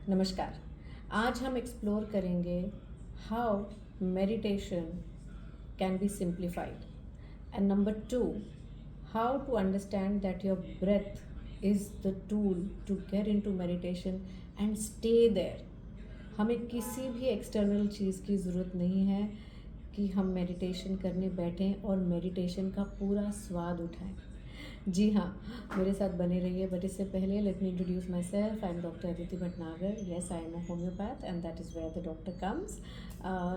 नमस्कार। आज हम एक्सप्लोर करेंगे how meditation can be simplified and number two, how to understand that your breath is the tool to get into meditation and stay there. हमें किसी भी external चीज़ की ज़रूरत नहीं है कि हम मेडिटेशन करने बैठें और मेडिटेशन का पूरा स्वाद उठाएं। जी हाँ, मेरे साथ बने रहिए। बट इससे पहले let me introduce myself. I am doctor Aditi Bhatnagar. Yes, I am a homeopath and that is where the doctor comes.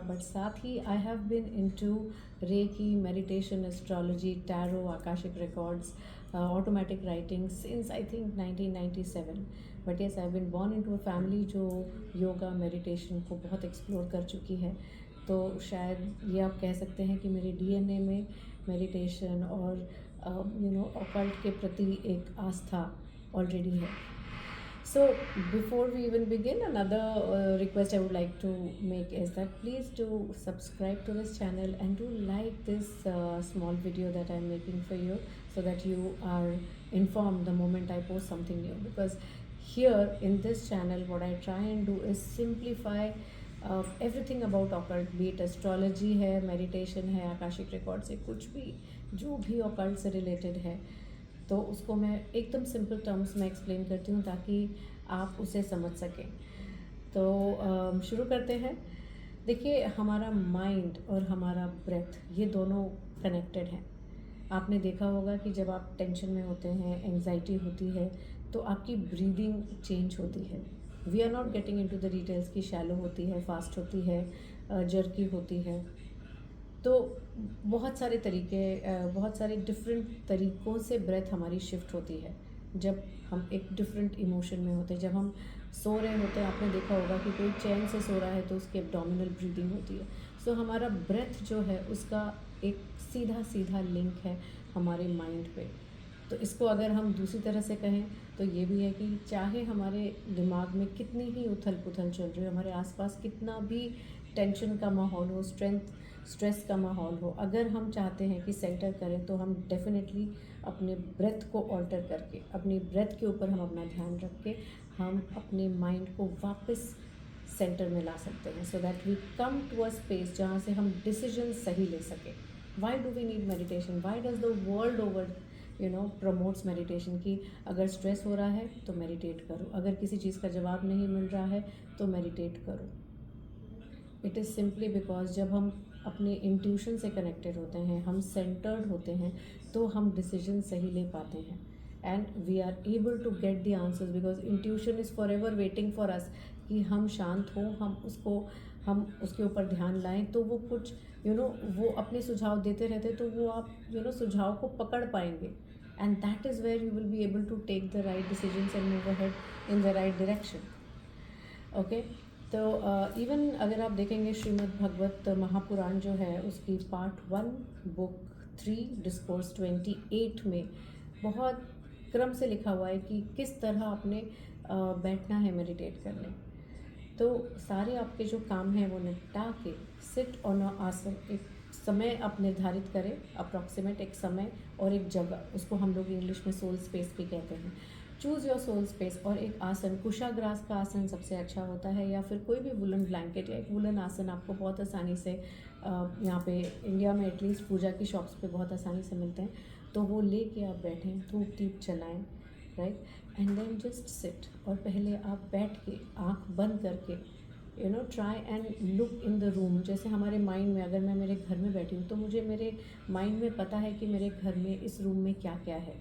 But साथ ही I have been into reiki, meditation, astrology, tarot, akashic records, automatic writing since I think 1997. But yes, I been born into a family जो yoga meditation को बहुत explore कर चुकी है। तो शायद ये आप कह सकते हैं कि मेरे डीएनए में मेडिटेशन और ऑकल्ट के प्रति एक आस्था ऑलरेडी है। So before we even begin, another request I would like to make is that please do subscribe to this channel and do like this small video that I'm making for you, so that you are informed the moment I post something new. Because here in this channel, what I try and do is simplify everything about occult, B it astrology है, meditation है, Akashic record से कुछ भी जो भी occult से related है, तो उसको मैं एकदम सिंपल टर्म्स में एक्सप्लेन करती हूँ ताकि आप उसे समझ सकें। तो शुरू करते हैं। देखिए, हमारा माइंड और हमारा ब्रेथ ये दोनों कनेक्टेड हैं। आपने देखा होगा कि जब आप टेंशन में होते हैं, एंग्जाइटी होती है, तो आपकी ब्रीदिंग चेंज होती है। We are not getting into the details की शैलो होती है, फास्ट होती है, जर्की होती है। तो बहुत सारे तरीके, बहुत सारे डिफरेंट तरीक़ों से ब्रेथ हमारी शिफ्ट होती है जब हम एक डिफरेंट इमोशन में होते हैं। जब हम सो रहे होते हैं, आपने देखा होगा कि कोई चैन से सो रहा है तो उसकी एब्डोमिनल ब्रीदिंग होती है। सो हमारा ब्रेथ जो है उसका एक सीधा सीधा लिंक है हमारे माइंड पे। तो इसको अगर हम दूसरी तरह से कहें तो ये भी है कि चाहे हमारे दिमाग में कितनी ही उथल पुथल चल रही हो, हमारे आसपास कितना भी टेंशन का माहौल हो, स्ट्रेस का माहौल हो, अगर हम चाहते हैं कि सेंटर करें तो हम डेफिनेटली अपने ब्रेथ को ऑल्टर करके, अपनी ब्रेथ के ऊपर हम अपना ध्यान रख के हम अपने माइंड को वापस सेंटर में ला सकते हैं, so that we come to a space जहाँ से हम डिसीजन सही ले सकें। Why do we need meditation? Why does the world over promotes meditation? की अगर स्ट्रेस हो रहा है तो मेडिटेट करो, अगर किसी चीज़ का जवाब नहीं मिल रहा है तो मेडिटेट करो। इट इज़ सिंपली बिकॉज जब हम अपने इंट्यूशन से कनेक्टेड होते हैं, हम सेंटर्ड होते हैं, तो हम डिसीजन सही ले पाते हैं and we are able to get the answers. Because intuition is for ever waiting for us कि हम शांत हों, हम उसके ऊपर ध्यान लाएं, तो वो कुछ वो अपने सुझाव देते रहते, तो वो आप सुझाव को पकड़ पाएंगे and that is where you will be able to take the right decisions and move ahead in the right direction. Okay, तो इवन अगर आप देखेंगे श्रीमद् भगवत महापुराण जो है उसकी पार्ट 1 बुक 3 डिस्कोर्स 28 में बहुत क्रम से लिखा हुआ है कि किस तरह आपने बैठना है मेडिटेट करने। तो सारे आपके जो काम हैं वो निपटा के सिट ऑन अ आसन, एक समय आप निर्धारित करें, अप्रॉक्सीमेट एक समय और एक जगह, उसको हम लोग इंग्लिश में सोल स्पेस भी कहते हैं। चूज़ योर सोल स्पेस और एक आसन, कुशाग्रास का आसन सबसे अच्छा होता है, या फिर कोई भी वुलन ब्लैंकेट या एक वुलन आसन आपको बहुत आसानी से यहाँ पे इंडिया में एटलीस्ट पूजा की शॉप्स पे बहुत आसानी से मिलते हैं, तो वो लेके आप बैठें, धूप दीप चलाएं, right, and then just sit. और पहले आप बैठ के आँख बंद करके try and look in the room. जैसे हमारे माइंड में, अगर मैं मेरे घर में बैठी हूँ तो मुझे मेरे माइंड में पता है कि मेरे घर में इस रूम में क्या क्या है।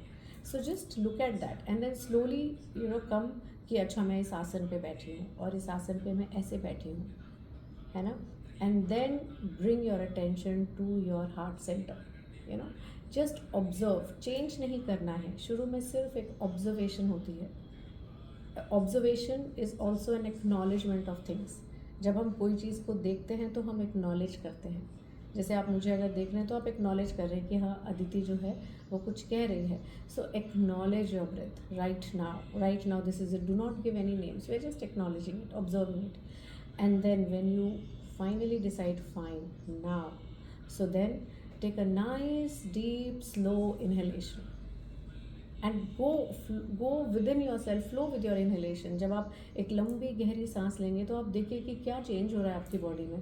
So just look at that and then slowly come कि अच्छा मैं इस आसन पे बैठी हूँ और इस आसन पे मैं ऐसे बैठी हूँ, है ना। And then bring your attention to your heart centre. Just observe, change नहीं करना है। शुरू में सिर्फ एक ऑब्जर्वेशन होती है। Observation is also an acknowledgement of things. जब हम कोई चीज़ को देखते हैं तो हम एक्नॉलेज करते हैं। जैसे आप मुझे अगर देख रहे हैं तो आप एक्नॉलेज कर रहे हैं कि हाँ, अदिति जो है वो कुछ कह रही है। So acknowledge your breath right now this is it. Do not give any names, we are just acknowledging it, observing it, and then when you finally decide fine now, so then take a nice deep slow inhalation and go within yourself, flow with your inhalation. जब आप एक लंबी गहरी सांस लेंगे तो आप देखिए कि क्या चेंज हो रहा है आपकी बॉडी में,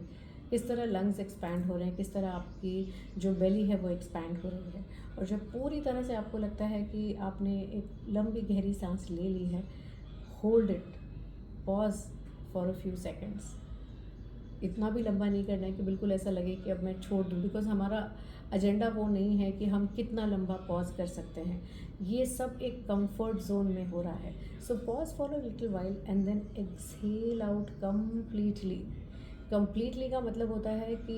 किस तरह लंग्स एक्सपैंड हो रहे हैं, किस तरह आपकी जो बेली है वो एक्सपैंड हो रही है। और जब पूरी तरह से आपको लगता है कि आपने एक लंबी गहरी सांस ले ली है, hold it, pause for a few seconds. इतना भी लंबा नहीं करना है कि बिल्कुल ऐसा लगे कि अब मैं छोड़ दूँ, बिकॉज हमारा एजेंडा वो नहीं है कि हम कितना लंबा पॉज कर सकते हैं। ये सब एक कंफर्ट जोन में हो रहा है। So pause for a little while and then exhale out completely. Completely का मतलब होता है कि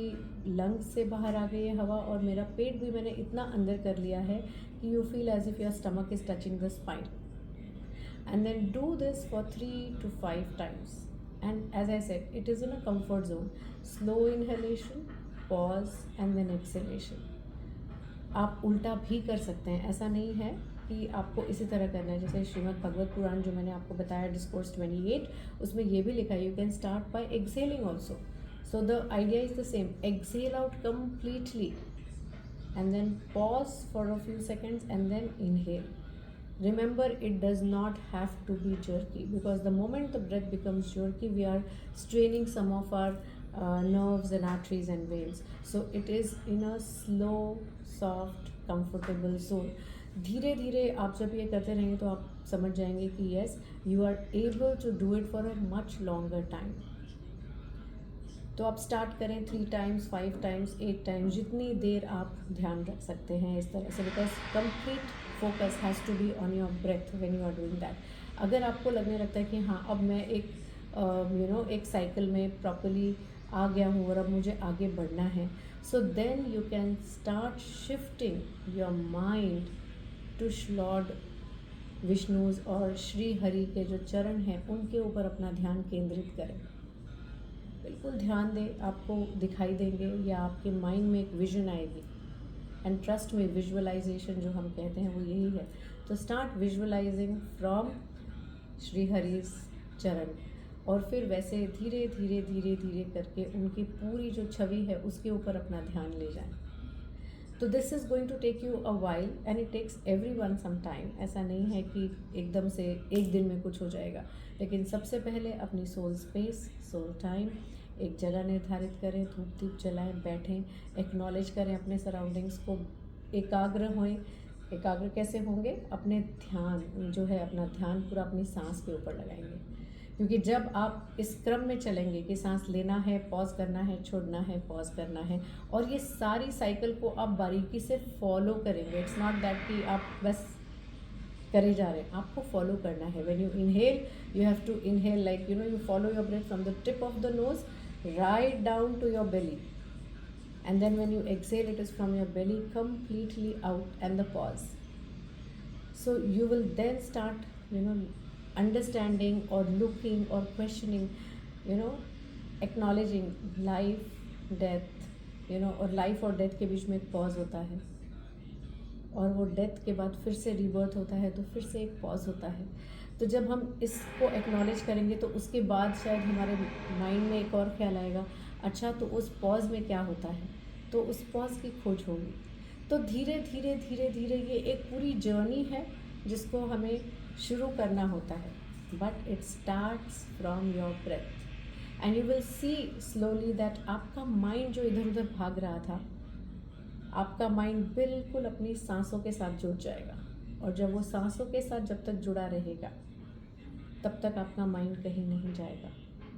लंग्स से बाहर आ गई है हवा, और मेरा पेट भी मैंने इतना अंदर कर लिया है कि you feel as if your stomach is touching the spine. And then do this for 3 to 5 times. And as I said, it is in a comfort zone. Slow inhalation, pause, and then exhalation. आप उल्टा भी कर सकते हैं, ऐसा नहीं है कि आपको इसी तरह करना है। जैसे श्रीमद् भगवत पुराण जो मैंने आपको बताया डिस्कोर्स 28, उसमें ये भी लिखा है, you can start by exhaling also. So the idea is the same, exhale out completely and then pause for a few seconds and then inhale. Remember, it does not have to be jerky, because the moment the breath becomes jerky, we are straining some of our nerves and arteries and veins. So it is in a slow, soft, comfortable zone. धीरे धीरे आप जब ये करते रहेंगे तो आप समझ जाएंगे कि yes, you are able to do it for a much longer time. तो आप स्टार्ट करें 3 times, 5 times, 8 times, जितनी देर आप ध्यान रख सकते हैं इस तरह से, because complete focus has to be on your breath when you are doing that. अगर आपको लगने लगता है कि हाँ अब मैं एक एक साइकिल में प्रॉपरली आ गया हूँ और अब मुझे आगे बढ़ना है, so then you can start shifting your mind to lord Vishnu's और श्री हरि के जो चरण हैं उनके ऊपर अपना ध्यान केंद्रित करें। बिल्कुल ध्यान दें, आपको दिखाई देंगे या आपके माइंड में एक विजन आएगी। एंड ट्रस्ट में विजुअलाइजेशन जो हम कहते हैं वो यही है। तो स्टार्ट विजुअलाइजिंग फ्रॉम श्री हरि's चरण, और फिर वैसे धीरे धीरे धीरे धीरे करके उनकी पूरी जो छवि है उसके ऊपर अपना ध्यान ले जाएं। तो this is going to take you a while and it takes everyone some time. ऐसा नहीं है कि एकदम से एक दिन में कुछ हो जाएगा, लेकिन सबसे पहले अपनी सोल स्पेस, सोल टाइम, एक जगह निर्धारित करें, धूप दीप जलाएं, बैठें, एक्नॉलेज करें अपने सराउंडिंग्स को, एकाग्र होएं। एकाग्र कैसे होंगे? अपने ध्यान जो है, अपना ध्यान पूरा अपनी सांस के ऊपर लगाएंगे, क्योंकि जब आप इस क्रम में चलेंगे कि सांस लेना है, पॉज करना है, छोड़ना है, पॉज करना है, और ये सारी साइकिल को आप बारीकी से फॉलो करेंगे। इट्स नॉट दैट कि आप बस करे जा रहे हैं, आपको फॉलो करना है। When you inhale, you have to inhale like you follow your breath from the tip of the nose right down to your belly, and then when you exhale, it is from your belly completely out, and the pause. So you will then start understanding or looking or questioning, acknowledging life, death, और life और death के बीच में एक pause होता है, और वो death के बाद फिर से रीबर्थ होता है, तो फिर से एक पॉज होता है। तो जब हम इसको एक्नॉलेज करेंगे तो उसके बाद शायद हमारे माइंड में एक और ख्याल आएगा, अच्छा तो उस पॉज में क्या होता है, तो उस पॉज की खोज होगी। तो धीरे धीरे धीरे धीरे ये एक पूरी जर्नी है जिसको हमें शुरू करना होता है, but it starts from your breath and you will see slowly that आपका माइंड जो इधर उधर भाग रहा था, आपका माइंड बिल्कुल अपनी सांसों के साथ जुड़ जाएगा। और जब वो सांसों के साथ जब तक जुड़ा रहेगा तब तक आपका माइंड कहीं नहीं जाएगा।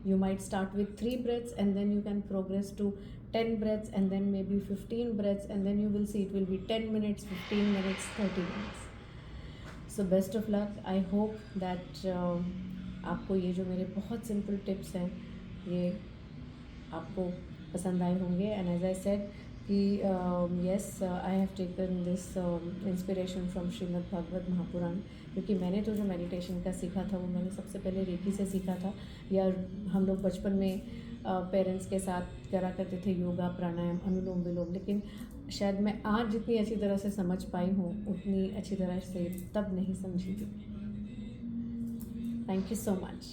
You might start with 3 breaths and then you can progress to 10 breaths and then maybe 15 breaths, and then you will see it will be 10 minutes, 15 minutes, 30 minutes. So best of luck. I hope that आपको ये जो मेरे बहुत simple tips हैं ये आपको पसंद आए होंगे। एंड एज आई सेड कि yes, I have taken this inspiration from Shrimad Bhagwat Mahapuran, क्योंकि मैंने तो जो मेडिटेशन का सीखा था वो मैंने सबसे पहले रेकी से सीखा था, या हम लोग बचपन में पेरेंट्स के साथ करा करते थे योगा, प्राणायाम, अनुलोम विलोम, लेकिन शायद मैं आज जितनी अच्छी तरह से समझ पाई हूँ उतनी अच्छी तरह से तब नहीं समझी थी। Thank you so much.